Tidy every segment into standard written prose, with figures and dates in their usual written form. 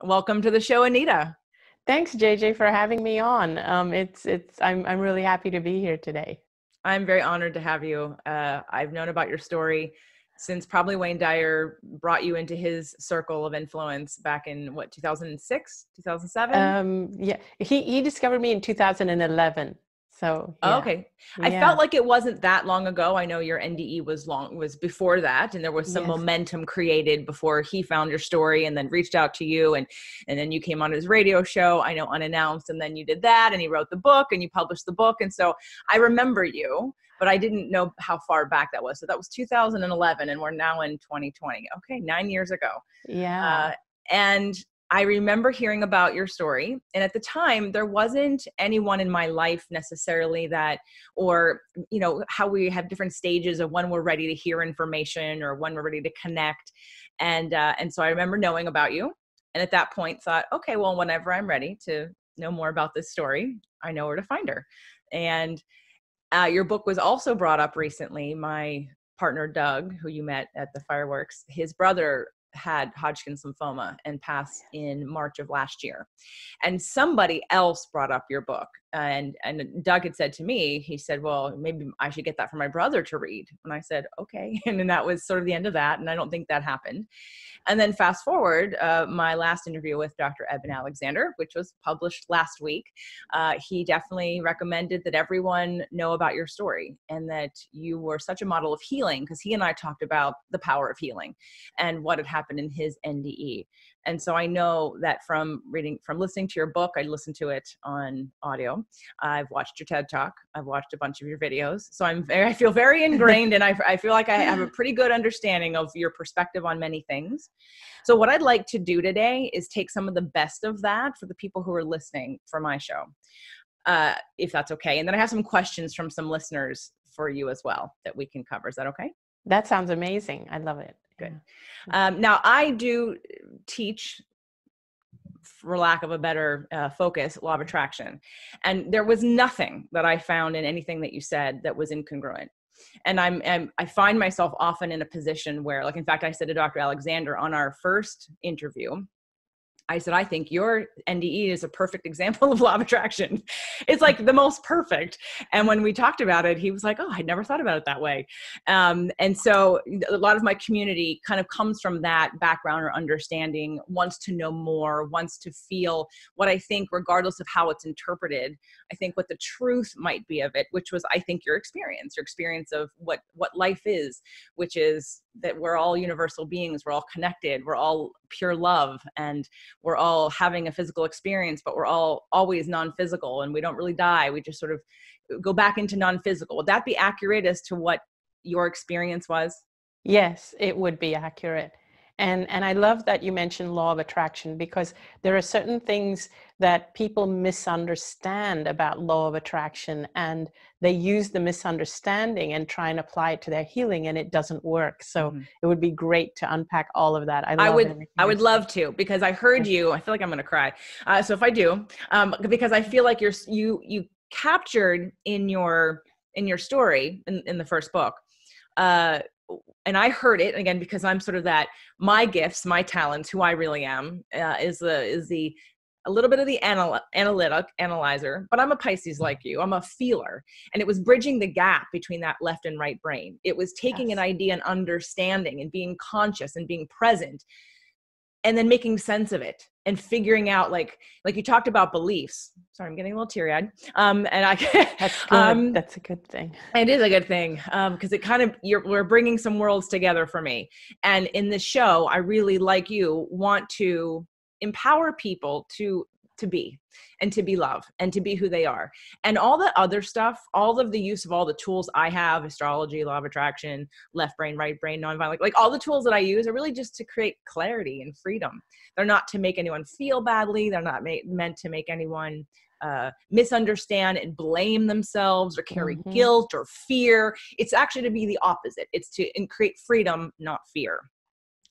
Welcome to the show, Anita. Thanks, JJ, for having me on. I'm really happy to be here today. I'm very honored to have you. I've known about your story since probably Wayne Dyer brought you into his circle of influence back in 2006, 2007? Yeah, he discovered me in 2011. So Oh, yeah, okay. I felt yeah, like it wasn't that long ago. I know your NDE was before that, and there was some yes. momentum created before he found your story and then reached out to you, and then you came on his radio show, I know, unannounced, and then you did that and he wrote the book and you published the book. And so I remember you, but I didn't know how far back that was. So that was 2011 and we're now in 2020. Okay, 9 years ago. Yeah. Uh, and I remember hearing about your story. And at the time, there wasn't anyone in my life necessarily that, or, how we have different stages of when we're ready to hear information or when we're ready to connect. And so I remember knowing about you. And at that point thought, okay, well, whenever I'm ready to know more about this story, I know where to find her. And your book was also brought up recently. My partner, Doug, who you met at the fireworks, his brother had Hodgkin's lymphoma and passed in March of last year. And somebody else brought up your book. And Doug had said to me, he said, well, maybe I should get that for my brother to read. And I said, okay. And then that was sort of the end of that. And I don't think that happened. And then fast forward, my last interview with Dr. Eben Alexander, which was published last week, he definitely recommended that everyone know about your story and that you were such a model of healing, because he and I talked about the power of healing and what had happened in his NDE. And so I know that from listening to your book, I listened to it on audio. I've watched your TED Talk. I've watched a bunch of your videos. So I feel very ingrained, and I feel like I have a pretty good understanding of your perspective on many things. So what I'd like to do today is take some of the best of that for the people who are listening for my show, if that's okay. And then I have some questions from some listeners for you as well that we can cover. Is that okay? That sounds amazing. I love it. Good. Yeah. Now, I do teach, for lack of a better focus, law of attraction. And there was nothing that I found in anything that you said that was incongruent. And I find myself often in a position where, like, in fact, I said to Dr. Alexander on our first interview, I said, I think your NDE is a perfect example of law of attraction. It's like the most perfect. And when we talked about it, he was like, oh, I'd never thought about it that way. And so a lot of my community kind of comes from that background or understanding, wants to know more, wants to feel what I think, regardless of how it's interpreted, I think what the truth might be of it, which was, I think, your experience of what life is, which is that we're all universal beings. We're all connected. We're all pure love. And we're all having a physical experience, but we're all always non-physical, and we don't really die. We just sort of go back into non-physical. Would that be accurate as to what your experience was? Yes, it would be accurate. And I love that you mentioned law of attraction, because there are certain things that people misunderstand about law of attraction, and they use the misunderstanding and try and apply it to their healing, and it doesn't work. So it would be great to unpack all of that. I love everything I you're would saying. love to, because I heard you. I feel like I'm going to cry. So if I do, because I feel like you captured in your story in the first book, uh, and I heard it again, because I'm sort of that, my gifts, my talents, who I really am, is the a little bit of the analyzer, but I'm a Pisces like you. I'm a feeler. And it was bridging the gap between that left and right brain. It was taking an Yes. idea and understanding and being conscious and being present, and then making sense of it and figuring out, like you talked about beliefs. Sorry, I'm getting a little teary-eyed. And I, That's good. That's a good thing. it is a good thing, because it kind of, we're bringing some worlds together for me. And in this show, I really, like you, want to empower people to be, and to be love, and to be who they are. And all the other stuff, all of the use of all the tools I have, astrology, law of attraction, left brain, right brain, nonviolent, like all the tools that I use are really just to create clarity and freedom. They're not to make anyone feel badly. They're not meant to make anyone misunderstand and blame themselves or carry Hmm. guilt or fear. It's actually to be the opposite. It's to create freedom, not fear.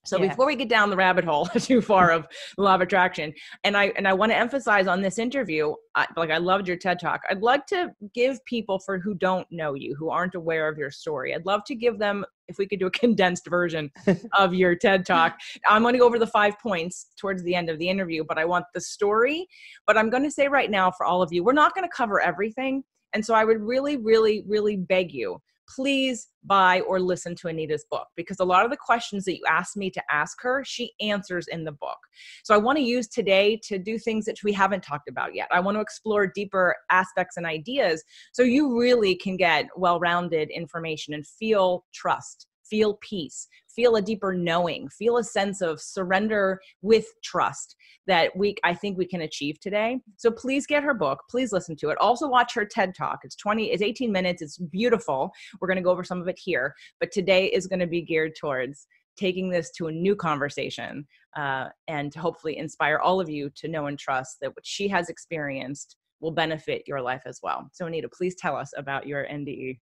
So Yeah. before we get down the rabbit hole too far of law of attraction, and I want to emphasize on this interview, I loved your TED Talk. I'd like to give people for who don't know you, who aren't aware of your story, I'd love to give them, if we could do a condensed version of your TED Talk. I'm going to go over the 5 points towards the end of the interview, but I want the story. But I'm going to say right now for all of you, we're not going to cover everything. And so I would really, really, really beg you, please buy or listen to Anita's book, because a lot of the questions that you asked me to ask her, she answers in the book. So I want to use today to do things that we haven't talked about yet. I want to explore deeper aspects and ideas so you really can get well-rounded information and feel trust, feel peace, feel a deeper knowing, feel a sense of surrender with trust that I think we can achieve today. So please get her book. Please listen to it. Also watch her TED Talk. It's 18 minutes. It's beautiful. We're going to go over some of it here, but today is going to be geared towards taking this to a new conversation and to hopefully inspire all of you to know and trust that what she has experienced will benefit your life as well. So Anita, please tell us about your NDE.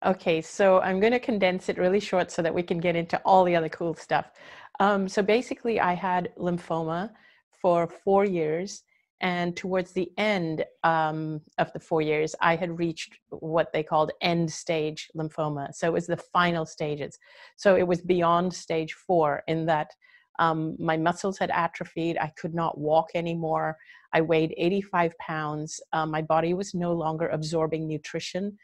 Okay, so I'm going to condense it really short so that we can get into all the other cool stuff. So basically, I had lymphoma for 4 years, and towards the end of the 4 years, I had reached what they called end stage lymphoma. So it was the final stages. So it was beyond stage 4 in that my muscles had atrophied. I could not walk anymore. I weighed 85 pounds. My body was no longer absorbing nutrition.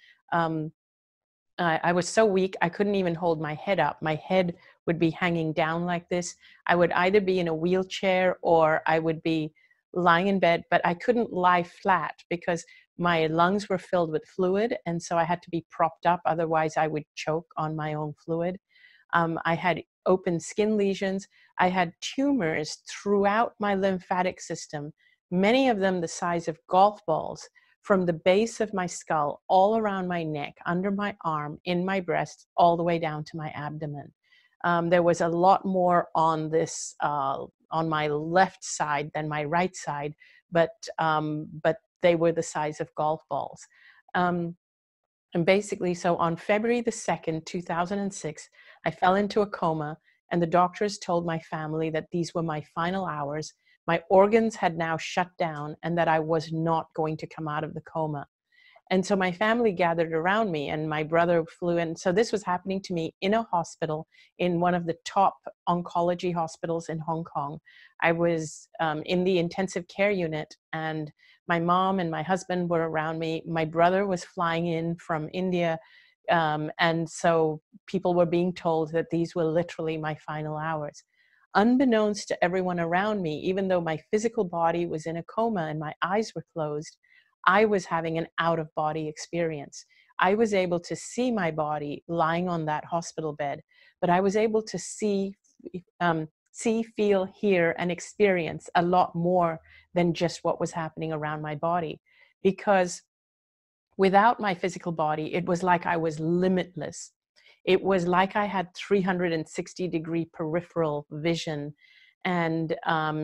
I was so weak, I couldn't even hold my head up. My head would be hanging down like this. I would either be in a wheelchair or I would be lying in bed, but I couldn't lie flat because my lungs were filled with fluid. And so I had to be propped up. Otherwise, I would choke on my own fluid. I had open skin lesions. I had tumors throughout my lymphatic system, many of them the size of golf balls, from the base of my skull, all around my neck, under my arm, in my breast, all the way down to my abdomen. There was a lot more on this, on my left side than my right side, but they were the size of golf balls. And basically, so on February the 2nd, 2006, I fell into a coma, and the doctors told my family that these were my final hours. My organs had now shut down and that I was not going to come out of the coma. And so my family gathered around me and my brother flew in. So this was happening to me in a hospital, in one of the top oncology hospitals in Hong Kong. I was in the intensive care unit, and my mom and my husband were around me. My brother was flying in from India. And so people were being told that these were literally my final hours. Unbeknownst to everyone around me, even though my physical body was in a coma and my eyes were closed, I was having an out-of-body experience. I was able to see my body lying on that hospital bed, but I was able to see, feel, hear, and experience a lot more than just what was happening around my body. Because without my physical body, it was like I was limitless. It was like I had 360-degree peripheral vision. And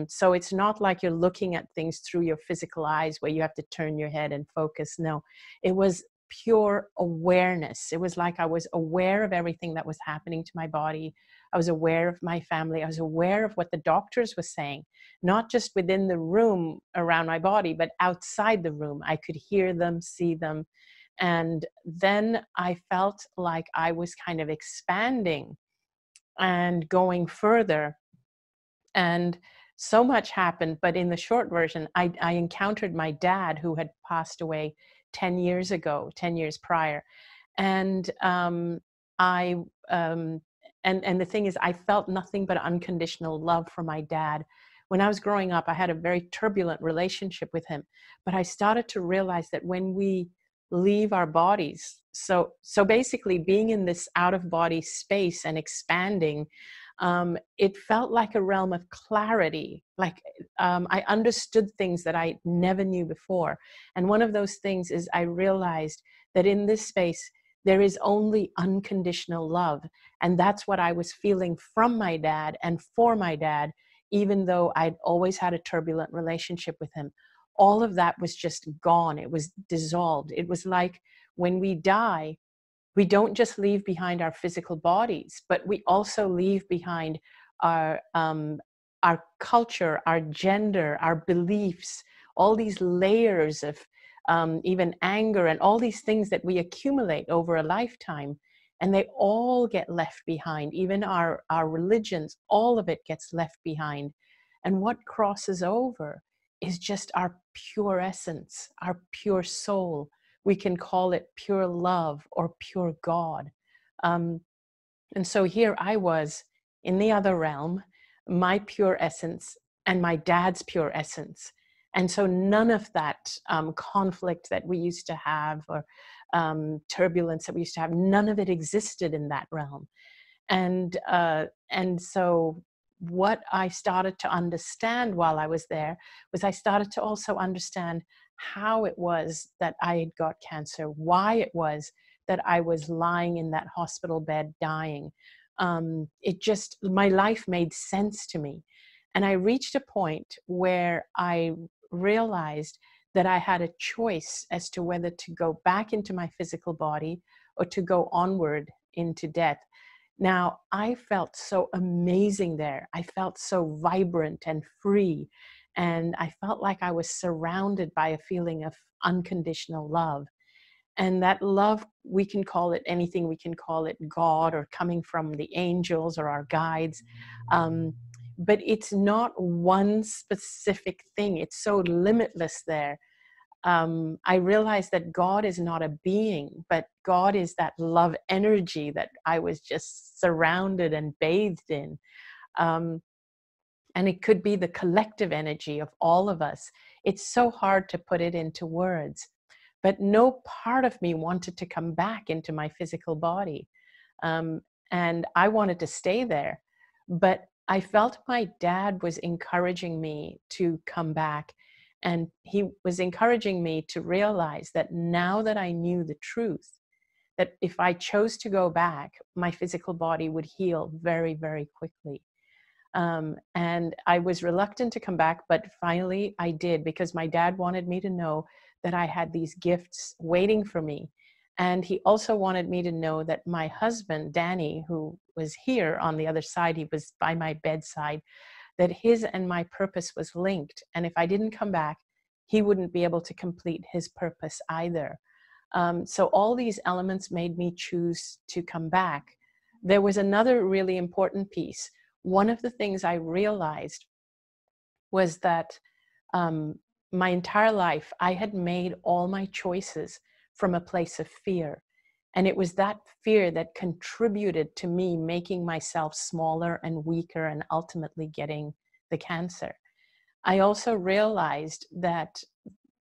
so it's not like you're looking at things through your physical eyes where you have to turn your head and focus. No, it was pure awareness. It was like I was aware of everything that was happening to my body. I was aware of my family. I was aware of what the doctors were saying, not just within the room around my body, but outside the room. I could hear them, see them. And then I felt like I was kind of expanding and going further. And so much happened. But in the short version, I encountered my dad, who had passed away 10 years ago, 10 years prior. And and the thing is, I felt nothing but unconditional love for my dad. When I was growing up, I had a very turbulent relationship with him. But I started to realize that when we leave our bodies, so basically being in this out-of-body space and expanding, it felt like a realm of clarity. Like I understood things that I never knew before. And one of those things is I realized that in this space, there is only unconditional love. And that's what I was feeling from my dad and for my dad, even though I'd always had a turbulent relationship with him. All of that was just gone. It was dissolved. It was like when we die, we don't just leave behind our physical bodies, but we also leave behind our culture, our gender, our beliefs, all these layers of even anger and all these things that we accumulate over a lifetime, and they all get left behind. Even our religions, all of it gets left behind. And what crosses over is just our pure essence, our pure soul. We can call it pure love or pure God. And so here I was in the other realm, my pure essence and my dad's pure essence. And so none of that conflict that we used to have, or turbulence that we used to have, none of it existed in that realm. And so what I started to understand while I was there was I started to also understand how it was that I had got cancer, why it was that I was lying in that hospital bed dying. My life made sense to me. And I reached a point where I realized that I had a choice as to whether to go back into my physical body or to go onward into death. Now, I felt so amazing there. I felt so vibrant and free. And I felt like I was surrounded by a feeling of unconditional love. And that love, we can call it anything. We can call it God, or coming from the angels or our guides. But it's not one specific thing. It's so limitless there. I realized that God is not a being, but God is that love energy that I was just surrounded and bathed in. And it could be the collective energy of all of us. It's so hard to put it into words, but no part of me wanted to come back into my physical body. And I wanted to stay there, but I felt my dad was encouraging me to come back. And he was encouraging me to realize that now that I knew the truth, that if I chose to go back, my physical body would heal very, very quickly. And I was reluctant to come back, but finally I did, because my dad wanted me to know that I had these gifts waiting for me. And he also wanted me to know that my husband, Danny, who was here on the other side, he was by my bedside, that his and my purpose was linked. And if I didn't come back, he wouldn't be able to complete his purpose either. So all these elements made me choose to come back. There was another really important piece. One of the things I realized was that my entire life, I had made all my choices from a place of fear. And it was that fear that contributed to me making myself smaller and weaker and ultimately getting the cancer. I also realized that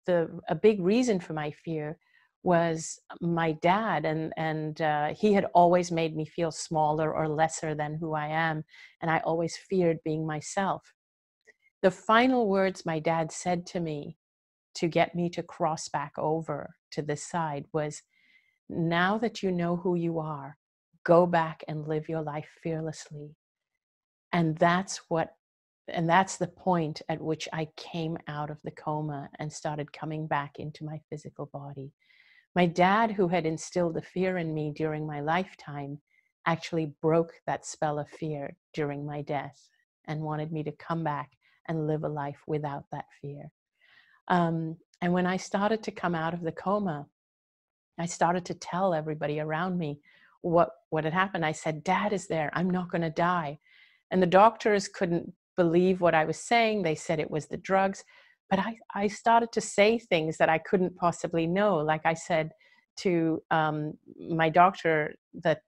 a big reason for my fear was my dad, and he had always made me feel smaller or lesser than who I am, and I always feared being myself. The final words my dad said to me to get me to cross back over to this side was, now that you know who you are, go back and live your life fearlessly. And that's the point at which I came out of the coma and started coming back into my physical body. My dad, who had instilled the fear in me during my lifetime, actually broke that spell of fear during my death and wanted me to come back and live a life without that fear. And when I started to come out of the coma, I started to tell everybody around me what had happened. I said, Dad is there. I'm not going to die. And the doctors couldn't believe what I was saying. They said it was the drugs. But I started to say things that I couldn't possibly know. Like I said to my doctor that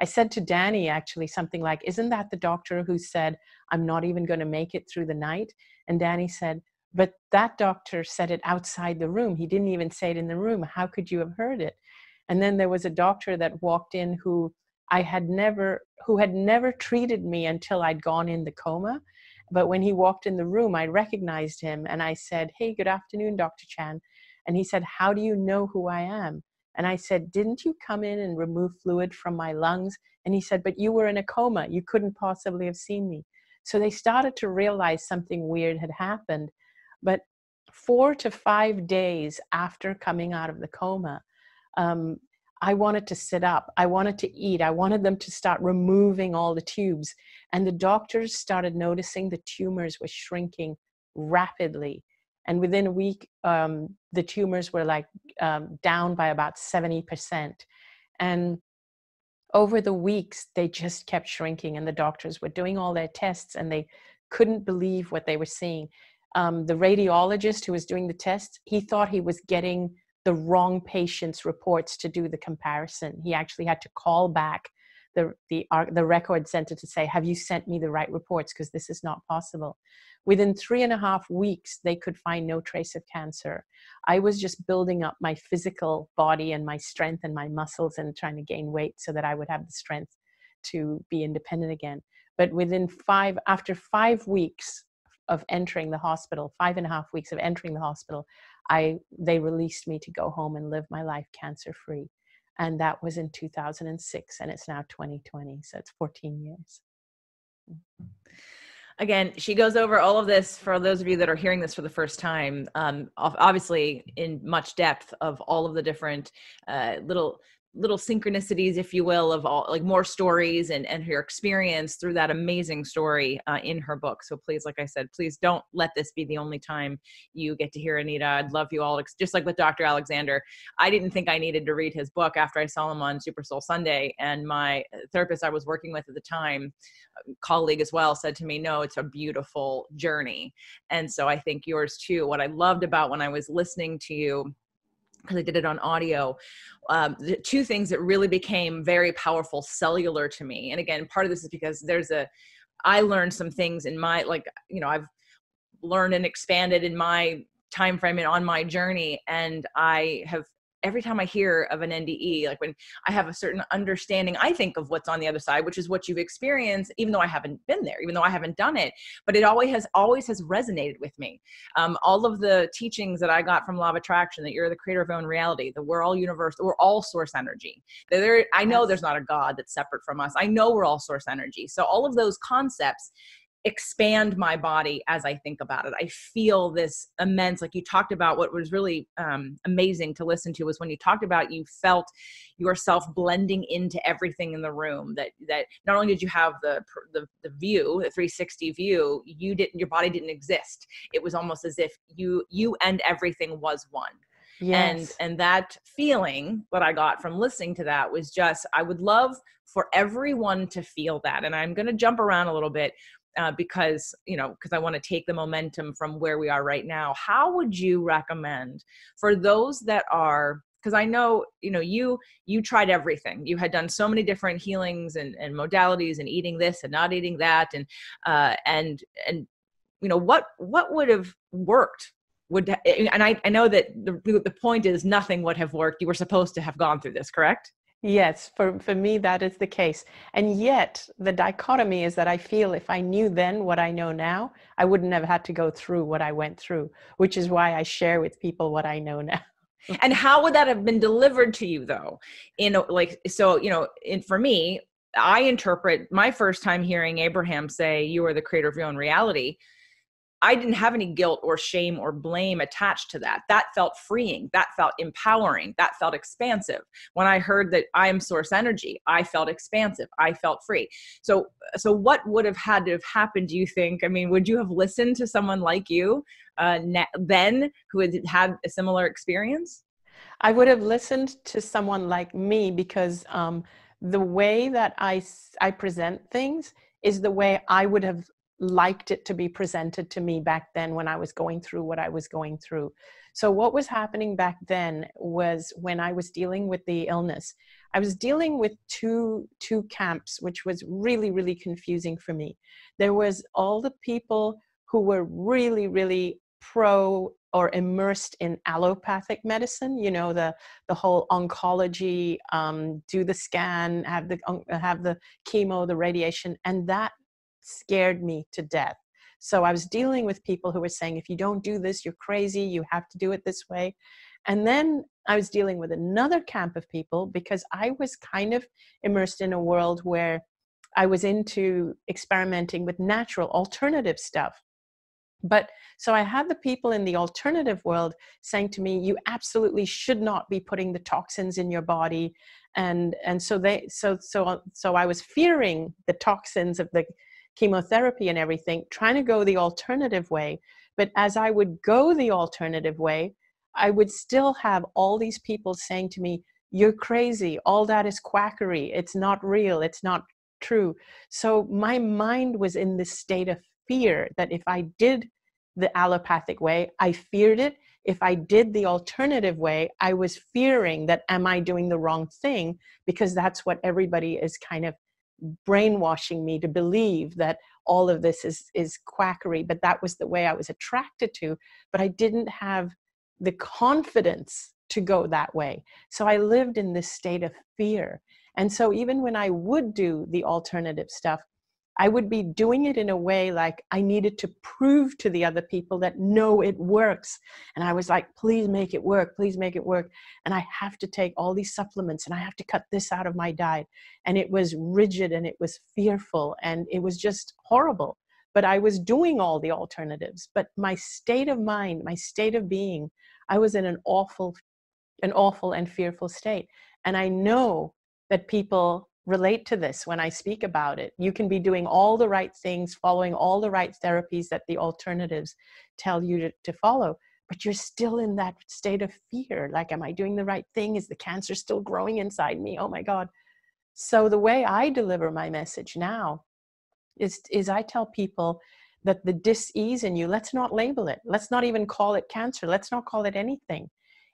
I said to Danny actually something like, isn't that the doctor who said, I'm not even going to make it through the night? And Danny said, but that doctor said it outside the room. He didn't even say it in the room. How could you have heard it? And then there was a doctor that walked in who had never treated me until I'd gone in the coma. But when he walked in the room, I recognized him and I said, hey, good afternoon, Dr. Chan. And he said, how do you know who I am? And I said, didn't you come in and remove fluid from my lungs? And he said, but you were in a coma. You couldn't possibly have seen me. So they started to realize something weird had happened. But 4 to 5 days after coming out of the coma, I wanted to sit up. I wanted to eat. I wanted them to start removing all the tubes. And the doctors started noticing the tumors were shrinking rapidly. And within a week, the tumors were like down by about 70%. And over the weeks, they just kept shrinking, and the doctors were doing all their tests and they couldn't believe what they were seeing. The radiologist who was doing the tests, he thought he was getting the wrong patient's reports to do the comparison. He actually had to call back the record center to say, have you sent me the right reports? Because this is not possible. Within 3.5 weeks, they could find no trace of cancer. I was just building up my physical body and my strength and my muscles and trying to gain weight so that I would have the strength to be independent again. But after 5 weeks of entering the hospital, 5.5 weeks of entering the hospital, they released me to go home and live my life cancer-free. And that was in 2006, and it's now 2020, so it's 14 years. Again, she goes over all of this for those of you that are hearing this for the first time, obviously in much depth of all of the different little synchronicities, if you will, of all, like, more stories and her experience through that amazing story in her book. So please, like I said, please don't let this be the only time you get to hear Anita. I'd love you all, just like with Dr. Alexander. I didn't think I needed to read his book after I saw him on Super Soul Sunday. And my therapist I was working with at the time, colleague as well, said to me, no, it's a beautiful journey. And so I think yours too. What I loved about when I was listening to you, because I did it on audio, the two things that really became very powerful cellular to me. And again, part of this is because I learned some things in my, I've learned and expanded in my time frame and on my journey. And I have, every time I hear of an NDE, like when I have a certain understanding, I think of what's on the other side, which is what you've experienced, even though I haven't been there, even though I haven't done it, but it always has resonated with me. All of the teachings that I got from Law of Attraction, that you're the creator of your own reality, that we're all universe, we're all source energy. I know there's not a God that's separate from us. I know we're all source energy. So all of those concepts expand my body as I think about it. I feel this immense, like you talked about, what was really amazing to listen to was when you talked about, you felt yourself blending into everything in the room, that not only did you have the view, the 360 view, your body didn't exist. It was almost as if you and everything was one. Yes. And that feeling that I got from listening to that was just, I would love for everyone to feel that. And I'm going to jump around a little bit, because I want to take the momentum from where we are right now. How would you recommend for those that are, because I know, you tried everything. You had done so many different healings and modalities, and eating this and not eating that. And what would have worked? I know that the point is nothing would have worked. You were supposed to have gone through this, correct? Yes, for me, that is the case. And yet the dichotomy is that I feel if I knew then what I know now, I wouldn't have had to go through what I went through, which is why I share with people what I know now. And how would that have been delivered to you though? For me, I interpret my first time hearing Abraham say, you are the creator of your own reality. I didn't have any guilt or shame or blame attached to that. That felt freeing. That felt empowering. That felt expansive. When I heard that I am source energy, I felt expansive. I felt free. So what would have had to have happened, do you think? I mean, would you have listened to someone like you then who had a similar experience? I would have listened to someone like me because the way that I present things is the way I would have liked it to be presented to me back then when I was going through what I was going through. So what was happening back then was when I was dealing with the illness, I was dealing with two camps, which was really, really confusing for me. There was all the people who were really, really pro or immersed in allopathic medicine, the whole oncology, do the scan, have the chemo, the radiation, and that scared me to death. So I was dealing with people who were saying, if you don't do this, you're crazy, you have to do it this way. And then I was dealing with another camp of people because I was kind of immersed in a world where I was into experimenting with natural alternative stuff. But so I had the people in the alternative world saying to me, you absolutely should not be putting the toxins in your body. And so I was fearing the toxins of the chemotherapy and everything, trying to go the alternative way. But as I would go the alternative way, I would still have all these people saying to me, you're crazy. All that is quackery. It's not real. It's not true. So my mind was in this state of fear that if I did the allopathic way, I feared it. If I did the alternative way, I was fearing that, am I doing the wrong thing? Because that's what everybody is kind of brainwashing me to believe, that all of this is quackery. But that was the way I was attracted to, but I didn't have the confidence to go that way. So I lived in this state of fear. And so even when I would do the alternative stuff, I would be doing it in a way like I needed to prove to the other people that, no, it works. And I was like, please make it work. Please make it work. And I have to take all these supplements and I have to cut this out of my diet. And it was rigid and it was fearful and it was just horrible. But I was doing all the alternatives. But my state of mind, my state of being, I was in an awful and fearful state. And I know that people relate to this when I speak about it. You can be doing all the right things, following all the right therapies that the alternatives tell you to follow, but you're still in that state of fear. Like, am I doing the right thing? Is the cancer still growing inside me? Oh my God. So the way I deliver my message now is I tell people that the dis-ease in you, let's not label it. Let's not even call it cancer. Let's not call it anything.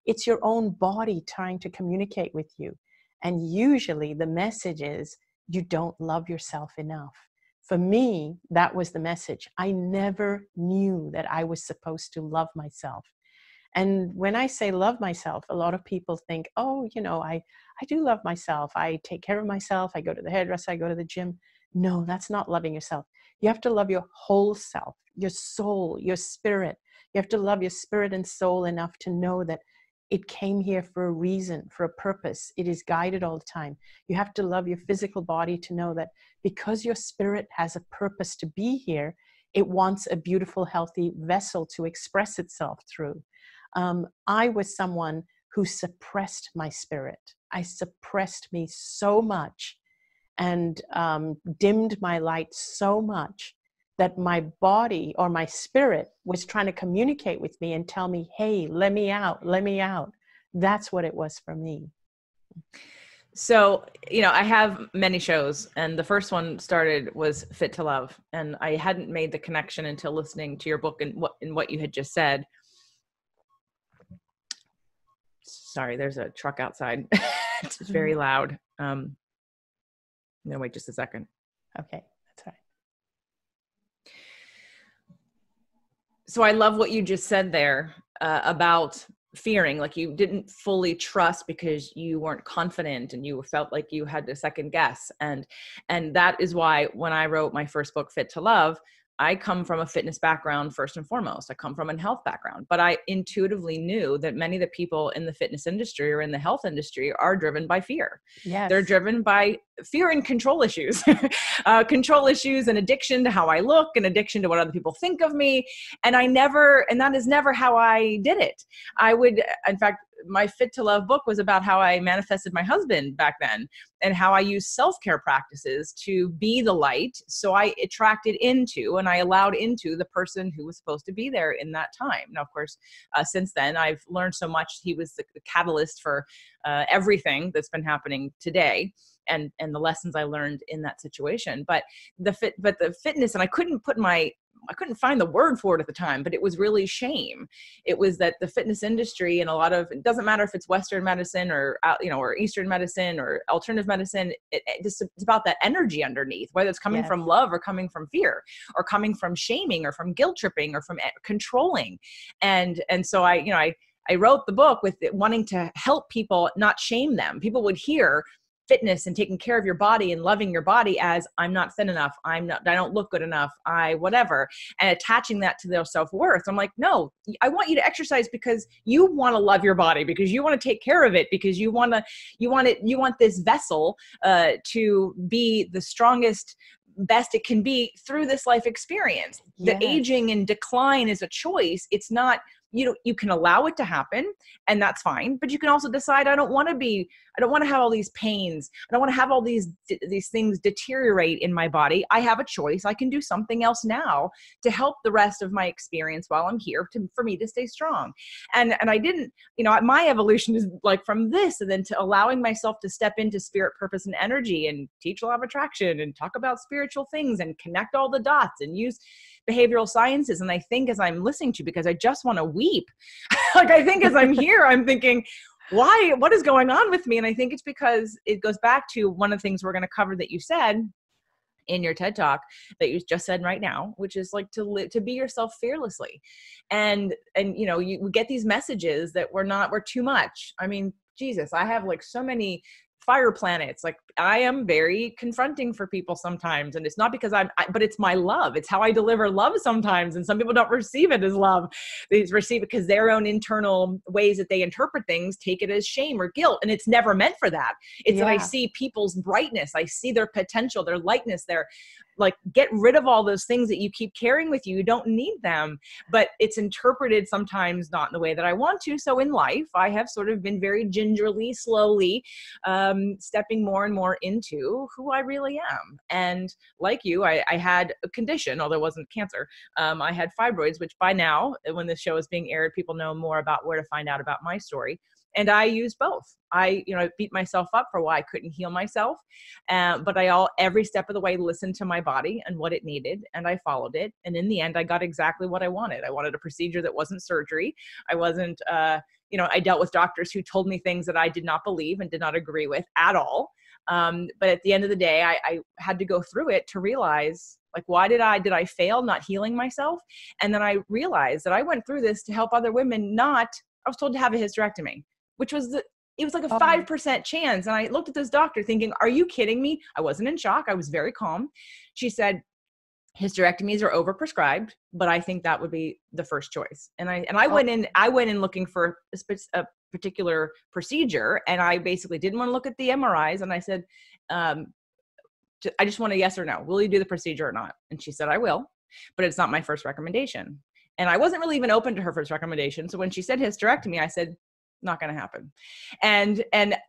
It's your own body trying to communicate with you. And usually the message is, you don't love yourself enough. For me, that was the message. I never knew that I was supposed to love myself. And when I say love myself, a lot of people think, oh, I do love myself. I take care of myself. I go to the hairdresser. I go to the gym. No, that's not loving yourself. You have to love your whole self, your soul, your spirit. You have to love your spirit and soul enough to know that it came here for a reason, for a purpose. It is guided all the time. You have to love your physical body to know that because your spirit has a purpose to be here, it wants a beautiful, healthy vessel to express itself through. I was someone who suppressed my spirit. I suppressed me so much and dimmed my light so much that my body or my spirit was trying to communicate with me and tell me, hey, let me out, let me out. That's what it was for me. So, I have many shows, and the first one was Fit to Love. And I hadn't made the connection until listening to your book and what you had just said. Sorry, there's a truck outside. It's very loud. I'm going to wait just a second. Okay, that's right. So I love what you just said there about fearing, like you didn't fully trust because you weren't confident and you felt like you had to second guess. And that is why when I wrote my first book, Fit to Love, I come from a fitness background first and foremost. I come from a health background, but I intuitively knew that many of the people in the fitness industry or in the health industry are driven by fear. Yes. They're driven by fear and control issues, control issues and addiction to how I look and addiction to what other people think of me. And that is never how I did it. In fact, my Fit to Love book was about how I manifested my husband back then and how I used self-care practices to be the light. So I attracted into and I allowed into the person who was supposed to be there in that time. Now, of course, since then, I've learned so much. He was the catalyst for everything that's been happening today. And the lessons I learned in that situation, but the fitness, and I couldn't find the word for it at the time, but it was really shame. It was that the fitness industry and it doesn't matter if it's Western medicine or Eastern medicine or alternative medicine. It's about that energy underneath, whether it's coming from love or coming from fear or coming from shaming or from guilt tripping or from controlling. And so I wrote the book with it, wanting to help people, not shame them. People would hear fitness and taking care of your body and loving your body as I'm not thin enough, I don't look good enough, whatever, and attaching that to their self-worth. I'm like, no, I want you to exercise because you want to love your body, because you want to take care of it, because you want this vessel to be the strongest, best it can be through this life experience. The Yes. aging and decline is a choice. It's not, you can allow it to happen, and that's fine, but you can also decide, I don't want to have all these pains. I don't want to have all these things deteriorate in my body. I have a choice. I can do something else now to help the rest of my experience while I'm here, for me to stay strong. And I didn't, my evolution is like from this, and then to allowing myself to step into spirit, purpose, and energy, and teach law of attraction, and talk about spiritual things, and connect all the dots, and use behavioral sciences. And I think as I'm listening to you, because I just want to weep, like I think as I'm here, I'm thinking, what is going on with me? And I think it's because it goes back to one of the things we're going to cover that you said in your TED Talk, that you just said right now, which is like to be yourself fearlessly. And we get these messages that we're too much. I mean, Jesus, I have like so many fire planets. Like I am very confronting for people sometimes. And it's not because but it's my love. It's how I deliver love sometimes. And some people don't receive it as love. They receive it because their own internal ways that they interpret things take it as shame or guilt. And it's never meant for that. It's that I see people's brightness. I see their potential, their lightness, their like, get rid of all those things that you keep carrying with you. You don't need them, but it's interpreted sometimes not in the way that I want to. So in life, I have sort of been very gingerly, slowly stepping more and more into who I really am. And like you, I had a condition, although it wasn't cancer. I had fibroids, which by now, when this show is being aired, people know more about where to find out about my story. And I used both. I beat myself up for why I couldn't heal myself. But every step of the way, listened to my body and what it needed. And I followed it. And in the end, I got exactly what I wanted. I wanted a procedure that wasn't surgery. I wasn't, I dealt with doctors who told me things that I did not believe and did not agree with at all. But at the end of the day, I had to go through it to realize, like, why did I fail not healing myself? And then I realized that I went through this to help other women I was told to have a hysterectomy, which was it was like a 5% chance. And I looked at this doctor thinking, are you kidding me? I wasn't in shock. I was very calm. She said, hysterectomies are overprescribed, but I think that would be the first choice. And I went in looking for a particular procedure. And I basically didn't want to look at the MRIs. And I said, I just want a yes or no. Will you do the procedure or not? And she said, I will, but it's not my first recommendation. And I wasn't really even open to her first recommendation. So when she said hysterectomy, I said, not going to happen.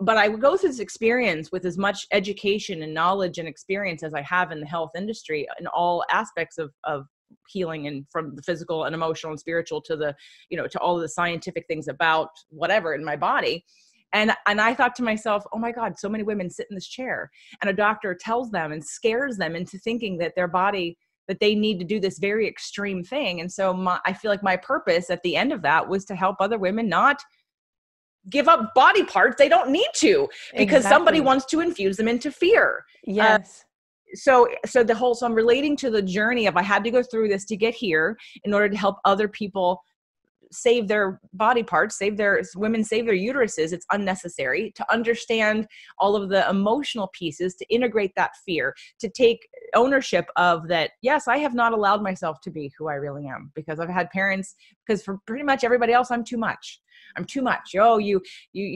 But I would go through this experience with as much education and knowledge and experience as I have in the health industry in all aspects of healing, and from the physical and emotional and spiritual to the, to all of the scientific things about whatever in my body. And I thought to myself, oh my God, so many women sit in this chair and a doctor tells them and scares them into thinking that their body, that they need to do this very extreme thing. And so I feel like my purpose at the end of that was to help other women not give up body parts they don't need to, because somebody wants to infuse them into fear. Yes. So I'm relating to the journey of, I had to go through this to get here in order to help other people save their body parts, women save their uteruses. It's unnecessary to understand all of the emotional pieces, to integrate that fear, to take ownership of that. Yes, I have not allowed myself to be who I really am, because I've had parents, because for pretty much everybody else, I'm too much. I'm too much. Oh, you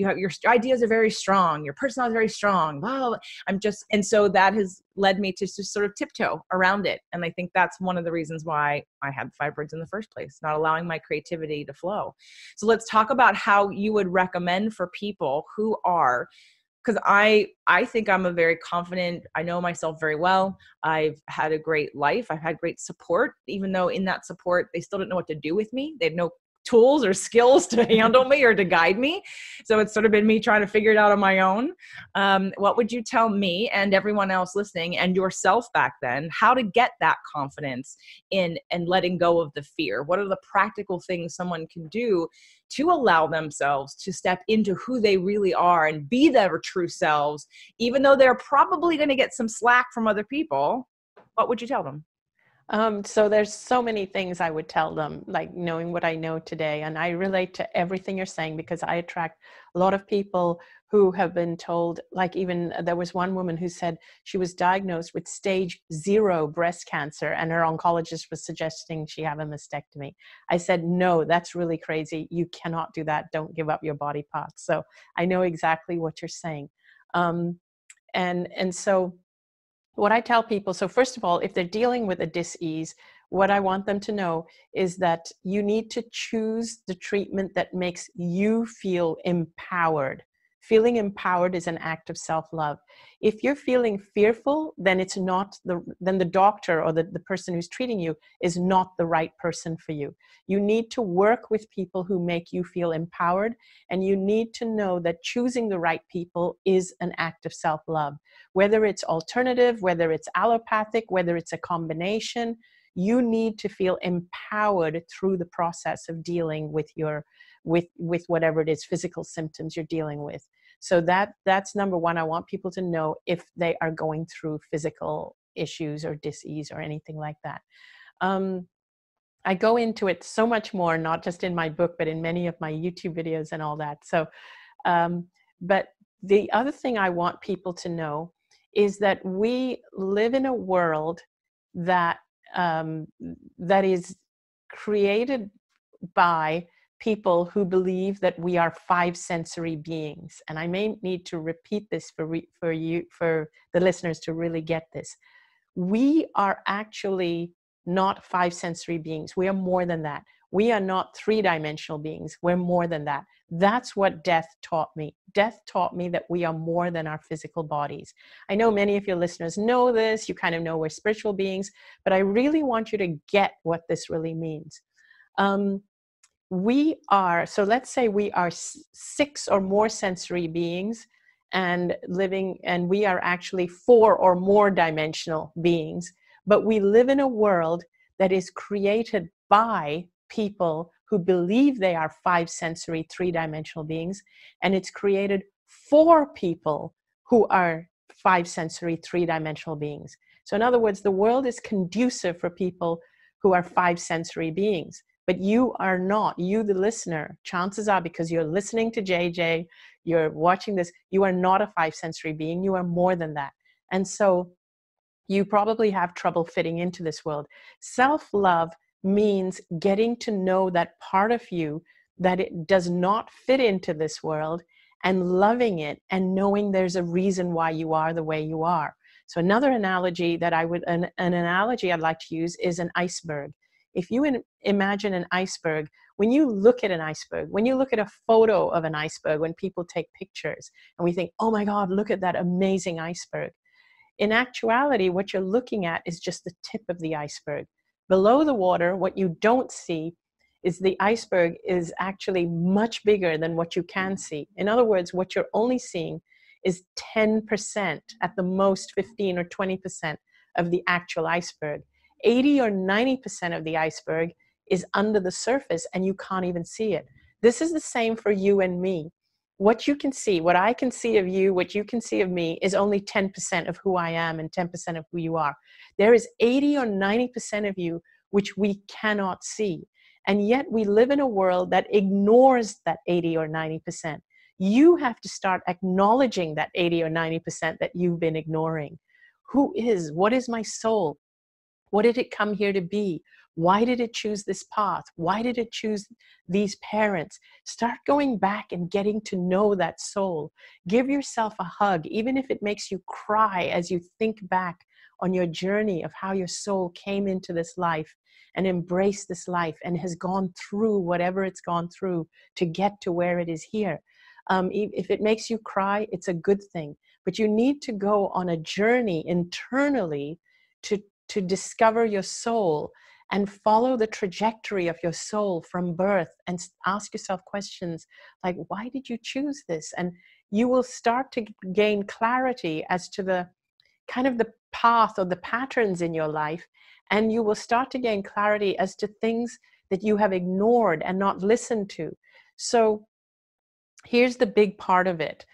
have, your ideas are very strong. Your personality is very strong. Well, and so that has led me to just sort of tiptoe around it. And I think that's one of the reasons why I had fibroids in the first place, not allowing my creativity to flow. So let's talk about how you would recommend for people who are, because I think I'm a very confident, I know myself very well. I've had a great life. I've had great support, even though in that support, they still didn't know what to do with me. They had no tools or skills to handle me or to guide me. So it's sort of been me trying to figure it out on my own. What would you tell me and everyone else listening, and yourself back then, how to get that confidence in and letting go of the fear? What are the practical things someone can do to allow themselves to step into who they really are and be their true selves, even though they're probably going to get some slack from other people? What would you tell them? So there's so many things I would tell them, like knowing what I know today. And I relate to everything you're saying, because I attract a lot of people who have been told, like, even there was one woman who said she was diagnosed with stage 0 breast cancer and her oncologist was suggesting she have a mastectomy. I said, no, that's really crazy. You cannot do that. Don't give up your body parts. So I know exactly what you're saying. And so what I tell people, so first of all, if they're dealing with a dis-ease, what I want them to know is that you need to choose the treatment that makes you feel empowered. Feeling empowered is an act of self-love. If you're feeling fearful, then it's not then the doctor or the person who's treating you is not the right person for you. You need to work with people who make you feel empowered, and you need to know that choosing the right people is an act of self-love. Whether it's alternative, whether it's allopathic, whether it's a combination, you need to feel empowered through the process of dealing with your with whatever it is, physical symptoms you're dealing with. So that's number one. I want people to know if they are going through physical issues or dis-ease or anything like that. I go into it so much more, not just in my book, but in many of my YouTube videos and all that. So, but the other thing I want people to know is that we live in a world that that is created by people who believe that we are five sensory beings. And I may need to repeat this for the listeners to really get this. We are actually not five sensory beings. We are more than that. We are not three-dimensional beings. We're more than that. That's what death taught me. Death taught me that we are more than our physical bodies. I know many of your listeners know this. You kind of know we're spiritual beings, but I really want you to get what this really means. We are, so let's say we are six or more sensory beings and living, and we are actually four or more dimensional beings, but we live in a world that is created by people who believe they are five sensory, three-dimensional beings, and it's created for people who are five sensory, three-dimensional beings. So in other words, the world is conducive for people who are five sensory beings. But you are not, you the listener, chances are, because you're listening to JJ, you're watching this, you are not a five sensory being, you are more than that. And so you probably have trouble fitting into this world. Self-love means getting to know that part of you that it does not fit into this world and loving it and knowing there's a reason why you are the way you are. So another analogy that an analogy I'd like to use is an iceberg. If you imagine an iceberg, when you look at an iceberg, when you look at a photo of an iceberg, when people take pictures and we think, oh my God, look at that amazing iceberg. In actuality, what you're looking at is just the tip of the iceberg. Below the water, what you don't see is the iceberg is actually much bigger than what you can see. In other words, what you're only seeing is 10%, at the most 15 or 20% of the actual iceberg. 80 or 90% of the iceberg is under the surface and you can't even see it. This is the same for you and me. What you can see, what I can see of you, what you can see of me is only 10% of who I am and 10% of who you are. There is 80 or 90% of you which we cannot see. And yet we live in a world that ignores that 80 or 90%. You have to start acknowledging that 80 or 90% that you've been ignoring. What is my soul? What did it come here to be? Why did it choose this path? Why did it choose these parents? Start going back and getting to know that soul. Give yourself a hug, even if it makes you cry as you think back on your journey of how your soul came into this life and embraced this life and has gone through whatever it's gone through to get to where it is here. If it makes you cry, it's a good thing. But you need to go on a journey internally to discover your soul and follow the trajectory of your soul from birth and ask yourself questions like, why did you choose this? And you will start to gain clarity as to the kind of the path or the patterns in your life. And you will start to gain clarity as to things that you have ignored and not listened to. So here's the big part of it.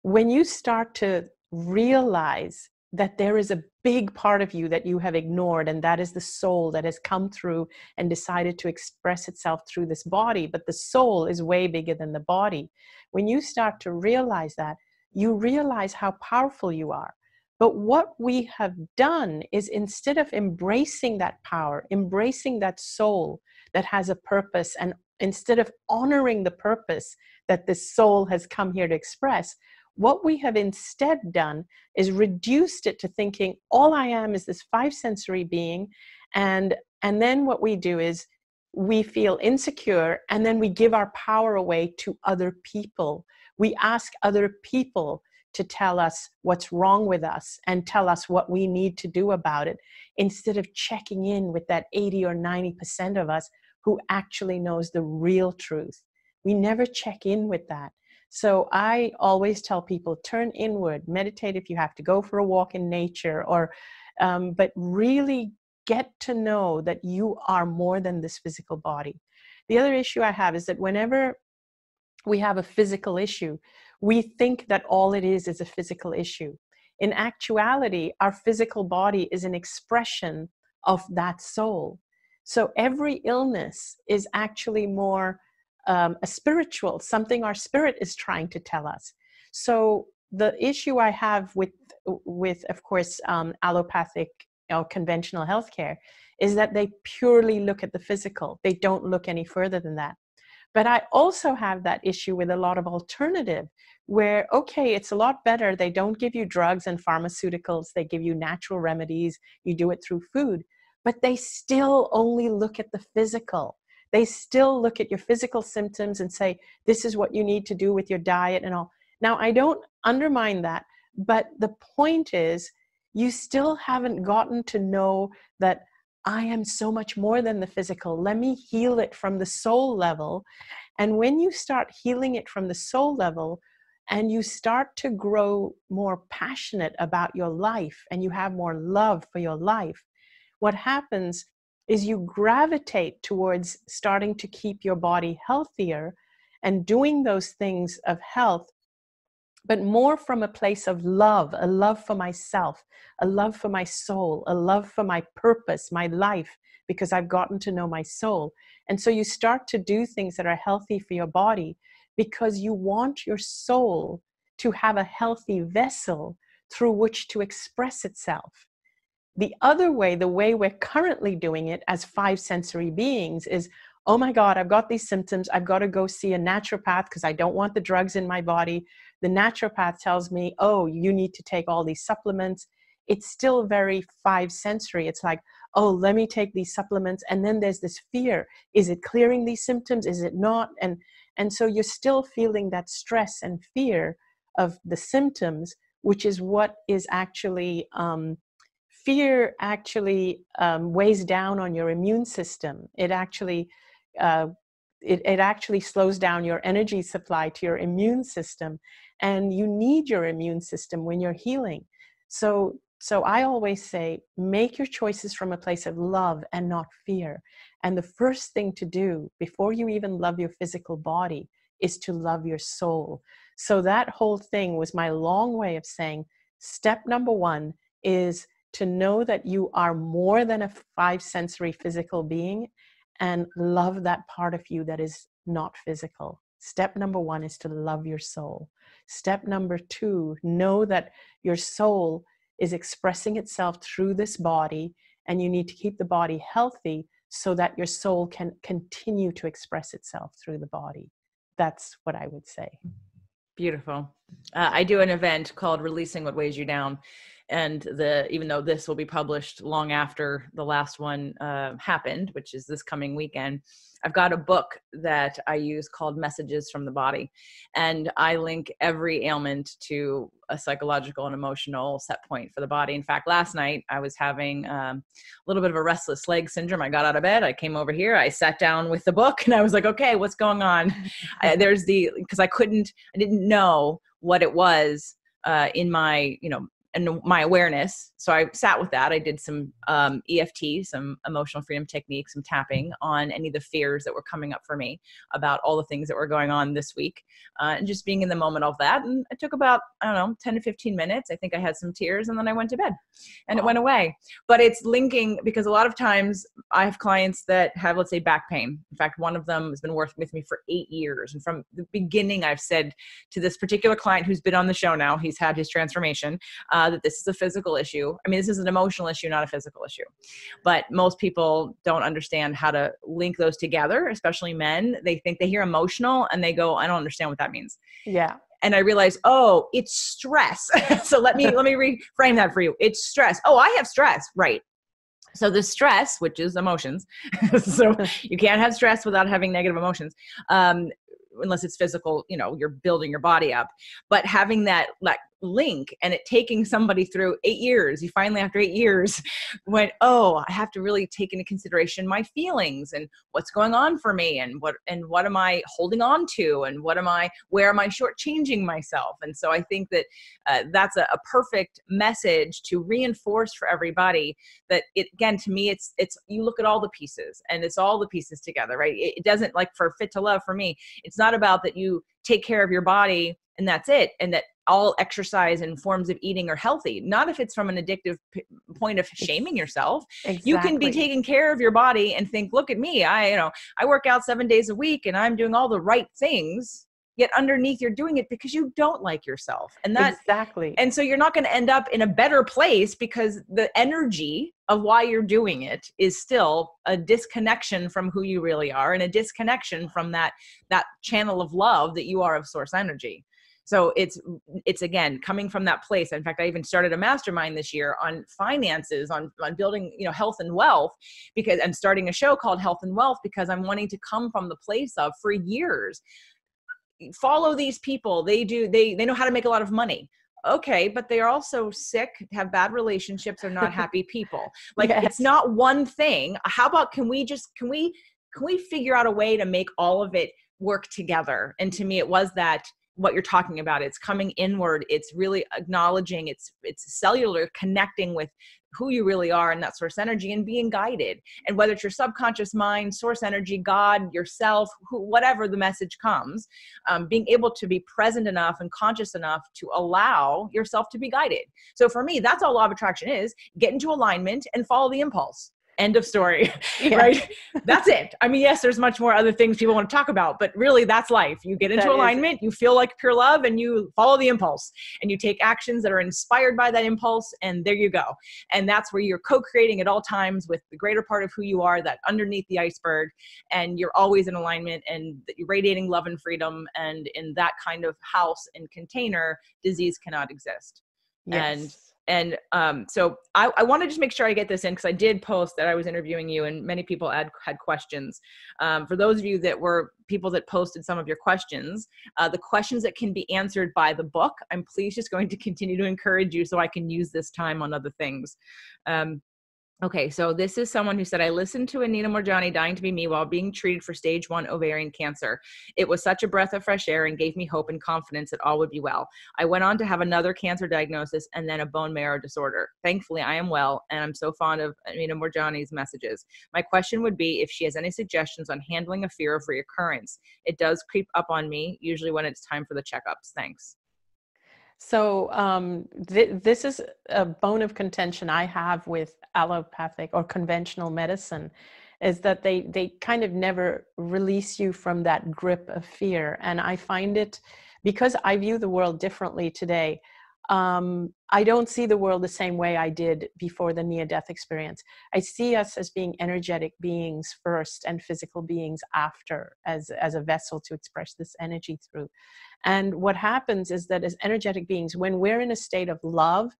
When you start to realize that there is a big part of you that you have ignored, and that is the soul that has come through and decided to express itself through this body, but the soul is way bigger than the body. When you start to realize that, you realize how powerful you are. But what we have done is, instead of embracing that power, embracing that soul that has a purpose, and instead of honoring the purpose that this soul has come here to express, What we have instead done is reduced it to thinking all I am is this 5 sensory being. And then what we do is we feel insecure, and then we give our power away to other people. We ask other people to tell us what's wrong with us and tell us what we need to do about it, instead of checking in with that 80 or 90% of us who actually knows the real truth. We never check in with that. So I always tell people, turn inward, meditate if you have to, go for a walk in nature, or but really get to know that you are more than this physical body. The other issue I have is that whenever we have a physical issue, we think that all it is a physical issue. In actuality, our physical body is an expression of that soul. So every illness is actually more a spiritual, something our spirit is trying to tell us. So the issue I have with of course, allopathic or conventional healthcare is that they purely look at the physical. They don't look any further than that. But I also have that issue with a lot of alternative where, okay, it's a lot better. They don't give you drugs and pharmaceuticals. They give you natural remedies. You do it through food. But they still only look at the physical. They still look at your physical symptoms and say, this is what you need to do with your diet and all. Now, I don't undermine that. But the point is, you still haven't gotten to know that I am so much more than the physical. Let me heal it from the soul level. And when you start healing it from the soul level, and you start to grow more passionate about your life, and you have more love for your life, what happens is you gravitate towards starting to keep your body healthier and doing those things of health, but more from a place of love, a love for myself, a love for my soul, a love for my purpose, my life, because I've gotten to know my soul. And so you start to do things that are healthy for your body because you want your soul to have a healthy vessel through which to express itself. The other way, the way we're currently doing it as 5 sensory beings is, oh my God, I've got these symptoms. I've got to go see a naturopath because I don't want the drugs in my body. The naturopath tells me, oh, you need to take all these supplements. It's still very 5 sensory. It's like, oh, let me take these supplements. And then there's this fear. Is it clearing these symptoms? Is it not? And so you're still feeling that stress and fear of the symptoms, which is what is actually, fear actually weighs down on your immune system. It actually it actually slows down your energy supply to your immune system, and you need your immune system when you're healing. So I always say, make your choices from a place of love and not fear. And the first thing to do before you even love your physical body is to love your soul. So that whole thing was my long way of saying, step number 1 is to know that you are more than a 5 sensory physical being, and love that part of you that is not physical. Step number 1 is to love your soul. Step number 2, know that your soul is expressing itself through this body, and you need to keep the body healthy so that your soul can continue to express itself through the body. That's what I would say. Beautiful. I do an event called Releasing What Weighs You Down. And even though this will be published long after the last one happened, which is this coming weekend, I've got a book that I use called Messages from the Body. And I link every ailment to a psychological and emotional set point for the body. In fact, last night I was having a little bit of a restless leg syndrome. I got out of bed, I came over here, I sat down with the book, and I was like, okay, what's going on? Because I didn't know what it was in my, and my awareness. So I sat with that. I did some EFT, some emotional freedom techniques, some tapping on any of the fears that were coming up for me about all the things that were going on this week, and just being in the moment of that. And it took about, 10 to 15 minutes. I think I had some tears, and then I went to bed and It went away. But it's linking, because a lot of times I have clients that have, let's say, back pain. In fact, one of them has been working with me for 8 years. And from the beginning, I've said to this particular client who's been on the show now, he's had his transformation, that this is a physical issue. I mean, this is an emotional issue, not a physical issue. But most people don't understand how to link those together, especially men. They think they hear emotional and they go, I don't understand what that means. Yeah. And I realized, oh, it's stress. So let me reframe that for you. It's stress. Oh, I have stress. Right. So the stress, which is emotions, so you can't have stress without having negative emotions, unless it's physical, you're building your body up. But having that link, and it taking somebody through 8 years, you finally after 8 years went, oh, I have to really take into consideration my feelings and what's going on for me, and what am I holding on to, and where am I shortchanging myself? And so I think that that's a perfect message to reinforce for everybody that again, to me, it's you look at all the pieces, and it's all the pieces together, right? It doesn't, like for Fit to Love, for me, it's not about that you take care of your body and that's it, and that all exercise and forms of eating are healthy. Not if it's from an addictive point of shaming yourself. Exactly. You can be taking care of your body and think, look at me, I work out 7 days a week and I'm doing all the right things, yet underneath you're doing it because you don't like yourself. Exactly. And so you're not going to end up in a better place, because the energy of why you're doing it is still a disconnection from who you really are, and a disconnection from that channel of love that you are of source energy. So it's again, coming from that place. In fact, I even started a mastermind this year on finances, on building, health and wealth, because I'm starting a show called Health and Wealth, because I'm wanting to come from the place of, for years, follow these people. They know how to make a lot of money. Okay, but they are also sick, have bad relationships, are not happy people. Like, Yes. It's not one thing. How about, can we figure out a way to make all of it work together? And to me, it was that, what you're talking about. It's coming inward. It's really acknowledging, it's cellular, connecting with who you really are and that source energy, and being guided. And whether it's your subconscious mind, source energy, God, yourself, whatever the message comes, being able to be present enough and conscious enough to allow yourself to be guided. So for me, that's all law of attraction is: get into alignment and follow the impulse. End of story. Yeah. Right? That's it. I mean, yes, there's much more other things people want to talk about, but really that's life. You get into alignment, you feel like pure love, and you follow the impulse, and you take actions that are inspired by that impulse, and there you go. And that's where you're co-creating at all times with the greater part of who you are, that underneath the iceberg, and you're always in alignment, and you're radiating love and freedom. And in that kind of house and container, disease cannot exist. Yes. And so I want to just make sure I get this in, because I did post that I was interviewing you, and many people had questions. For those of you that were people that posted some of your questions, the questions that can be answered by the book, I'm please just going to continue to encourage you so I can use this time on other things. Okay, so this is someone who said, I listened to Anita Moorjani, Dying to Be Me, while being treated for stage 1 ovarian cancer. It was such a breath of fresh air and gave me hope and confidence that all would be well. I went on to have another cancer diagnosis and then a bone marrow disorder. Thankfully, I am well, and I'm so fond of Anita Moorjani's messages. My question would be if she has any suggestions on handling a fear of recurrence. It does creep up on me, usually when it's time for the checkups. Thanks. So this is a bone of contention I have with allopathic or conventional medicine, is that they kind of never release you from that grip of fear. And I find it, because I view the world differently today, I don't see the world the same way I did before the near-death experience. I see us as being energetic beings first and physical beings after, as a vessel to express this energy through. And what happens is that as energetic beings, when we're in a state of love,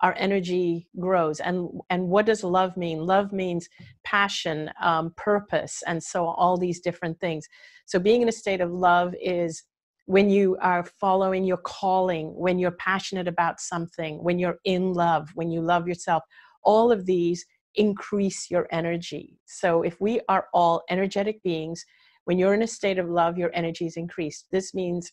our energy grows. And what does love mean? Love means passion, purpose, and so all these different things. So being in a state of love is when you are following your calling, when you're passionate about something, when you're in love, when you love yourself. All of these increase your energy. So if we are all energetic beings, when you're in a state of love, your energy is increased. This means,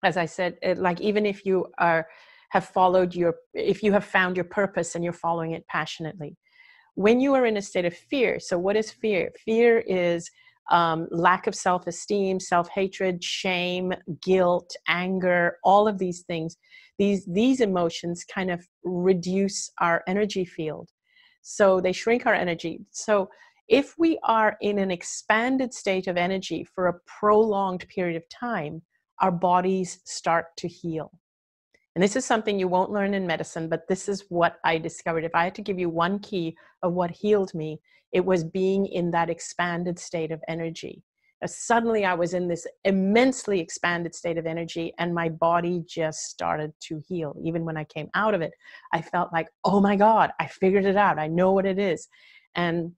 as I said, like even if you have followed if you have found your purpose and you're following it passionately. When you are in a state of fear, so what is fear? Fear is lack of self-esteem, self-hatred, shame, guilt, anger, all of these things. These emotions kind of reduce our energy field. So they shrink our energy. So if we are in an expanded state of energy for a prolonged period of time, our bodies start to heal. And this is something you won't learn in medicine, but this is what I discovered. If I had to give you one key of what healed me, it was being in that expanded state of energy. Suddenly I was in this immensely expanded state of energy, and my body just started to heal. Even when I came out of it, I felt like, oh my God, I figured it out. I know what it is. And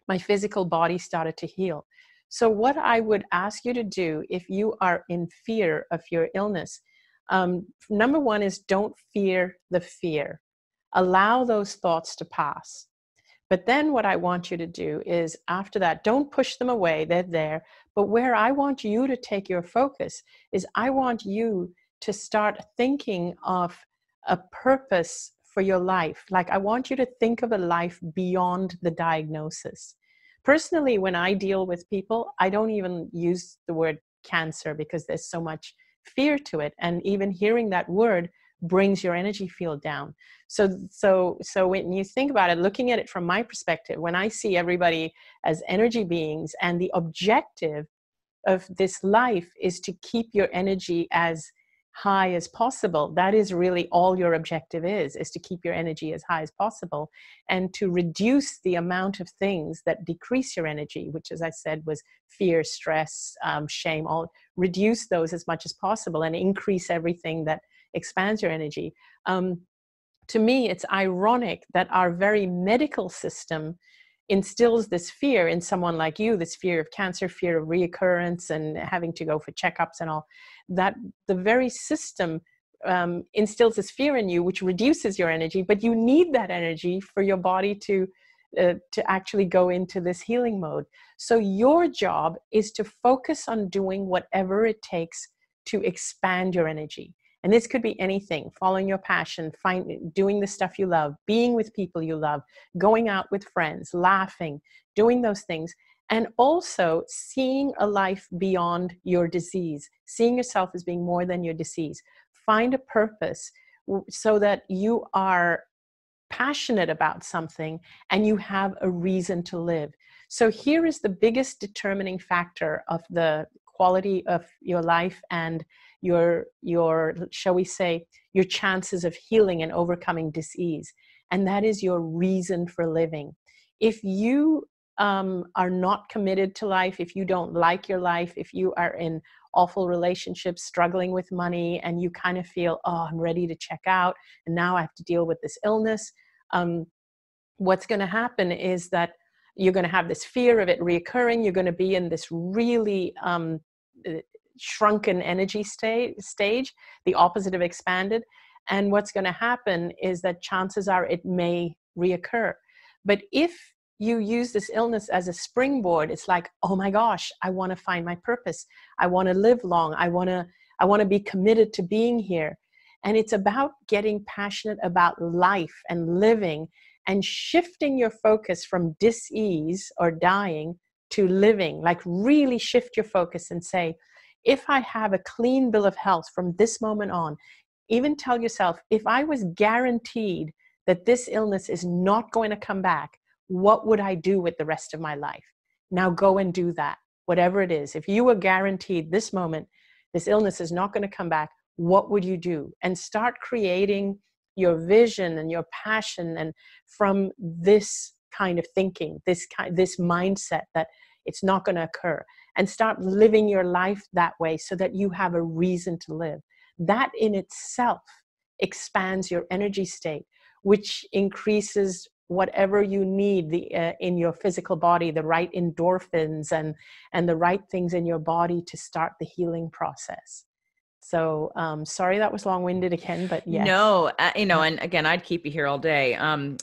my physical body started to heal. So what I would ask you to do if you are in fear of your illness, number one is don't fear the fear. Allow those thoughts to pass. But then what I want you to do is, after that, don't push them away. They're there. But where I want you to take your focus is, I want you to start thinking of a purpose for your life. Like, I want you to think of a life beyond the diagnosis. Personally, when I deal with people, I don't even use the word cancer because there's so much fear to it. And even hearing that word brings your energy field down. So when you think about it, looking at it from my perspective, when I see everybody as energy beings, and the objective of this life is to keep your energy as high as possible. That is really all your objective is to keep your energy as high as possible, and to reduce the amount of things that decrease your energy, which, as I said, was fear, stress, shame. All reduce those as much as possible, and increase everything that expands your energy. To me, it's ironic that our very medical system instills this fear in someone like you, this fear of cancer, fear of recurrence, and having to go for checkups and all, that the very system instills this fear in you, which reduces your energy, but you need that energy for your body to actually go into this healing mode. So your job is to focus on doing whatever it takes to expand your energy. And this could be anything: following your passion, doing the stuff you love, being with people you love, going out with friends, laughing, doing those things. And also seeing a life beyond your disease, seeing yourself as being more than your disease. Find a purpose so that you are passionate about something and you have a reason to live. So here is the biggest determining factor of the quality of your life and your shall we say, your chances of healing and overcoming disease. And that is your reason for living. If you are not committed to life, if you don't like your life, if you are in awful relationships, struggling with money, and you kind of feel, oh, I'm ready to check out, and now I have to deal with this illness, what's going to happen is that you're going to have this fear of it reoccurring. You're going to be in this really shrunken energy stage, the opposite of expanded. And what's going to happen is that chances are it may reoccur. But if you use this illness as a springboard, it's like, oh my gosh, I want to find my purpose. I want to live long. I want to be committed to being here. And it's about getting passionate about life and living, and shifting your focus from dis-ease or dying to living. Like, really shift your focus and say, if I have a clean bill of health from this moment on, even tell yourself, if I was guaranteed that this illness is not going to come back, what would I do with the rest of my life? Now go and do that, whatever it is. If you were guaranteed this moment, this illness is not going to come back, what would you do? And start creating your vision and your passion, and from this kind of thinking, this mindset that it's not going to occur, and start living your life that way so that you have a reason to live. That in itself expands your energy state, which increases whatever you need in your physical body, the right endorphins and the right things in your body to start the healing process. So sorry that was long-winded again, but yes. No, and again, I'd keep you here all day.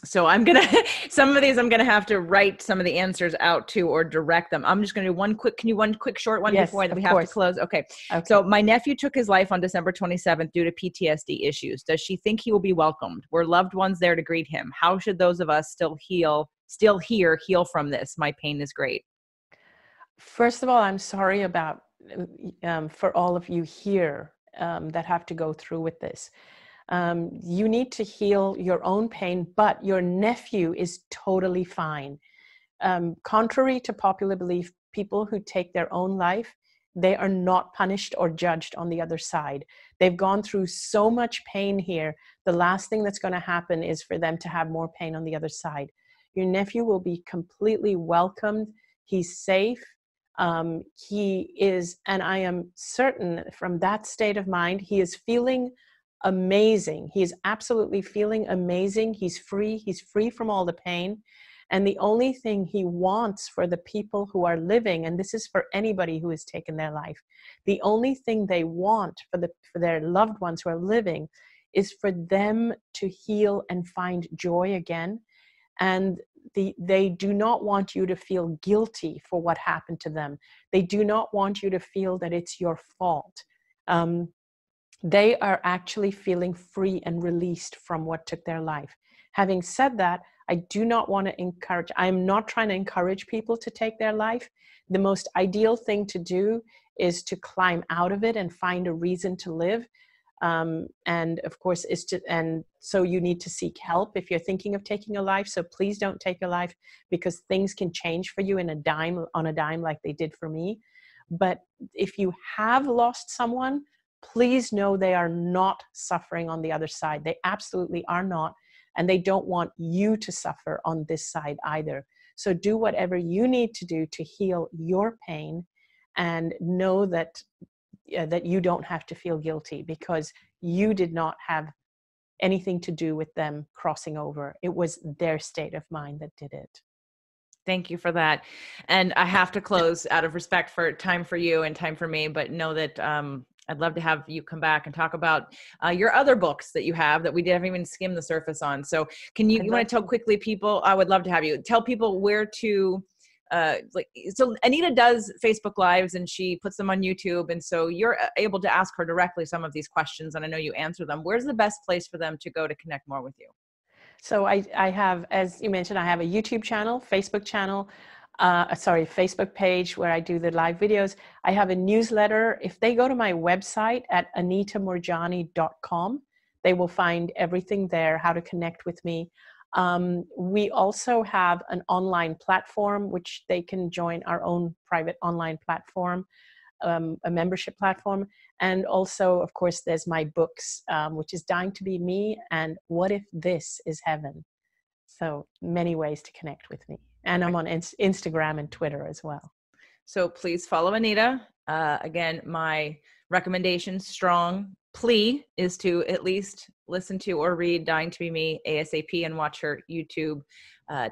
So I'm going to, some of these I'm going to have to write some of the answers out to, or direct them. I'm just going to do one quick short one before we have to close? Okay. So my nephew took his life on December 27th due to PTSD issues. Does she think he will be welcomed? Were loved ones there to greet him? How should those of us still heal from this? My pain is great. First of all, I'm sorry about for all of you here that have to go through with this. You need to heal your own pain, but your nephew is totally fine. Contrary to popular belief, people who take their own life, they are not punished or judged on the other side. They've gone through so much pain here. The last thing that's going to happen is for them to have more pain on the other side. Your nephew will be completely welcomed. He's safe. He is, and I am certain from that state of mind, he is feeling amazing. He is absolutely feeling amazing. He's free. He's free from all the pain. And the only thing he wants for the people who are living, and this is for anybody who has taken their life, the only thing they want for their loved ones who are living is for them to heal and find joy again. And they do not want you to feel guilty for what happened to them. They do not want you to feel that it's your fault. They are actually feeling free and released from what took their life. Having said that, I do not want to encourage, I'm not trying to encourage people to take their life. The most ideal thing to do is to climb out of it and find a reason to live. And of course, and so you need to seek help if you're thinking of taking a life. So please don't take a life, because things can change for you on a dime like they did for me. But if you have lost someone, please know they are not suffering on the other side. They absolutely are not. And they don't want you to suffer on this side either. So do whatever you need to do to heal your pain, and know that you don't have to feel guilty, because you did not have anything to do with them crossing over. It was their state of mind that did it. Thank you for that. And I have to close out of respect for time for you and time for me, but know that I'd love to have you come back and talk about your other books that you have that we didn't even skim the surface on. So you want to tell quickly people, I would love to have you tell people where to, so Anita does Facebook Lives and she puts them on YouTube. And so you're able to ask her directly some of these questions, and I know you answer them. Where's the best place for them to go to connect more with you? So I have, as you mentioned, I have a YouTube channel, Facebook channel, Facebook page where I do the live videos. I have a newsletter. If they go to my website at anitamoorjani.com, they will find everything there, how to connect with me. We also have an online platform, which they can join, our own private online platform, a membership platform. And also, of course, there's my books, which is Dying to Be Me and What If This Is Heaven? So many ways to connect with me. And I'm on Instagram and Twitter as well. So please follow Anita. Again, my recommendation, strong plea, is to at least listen to or read Dying to Be Me ASAP and watch her YouTube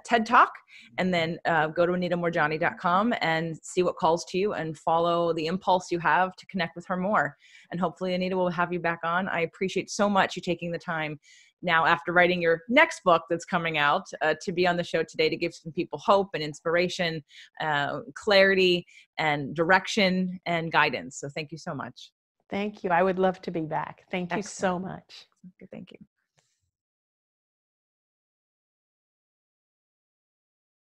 TED Talk, and then go to anitamoorjani.com and see what calls to you and follow the impulse you have to connect with her more. And hopefully Anita will have you back on. I appreciate so much you taking the time now, after writing your next book that's coming out, to be on the show today to give some people hope and inspiration, clarity and direction and guidance. So thank you so much. Thank you. I would love to be back. Thank you so much. Okay, thank you.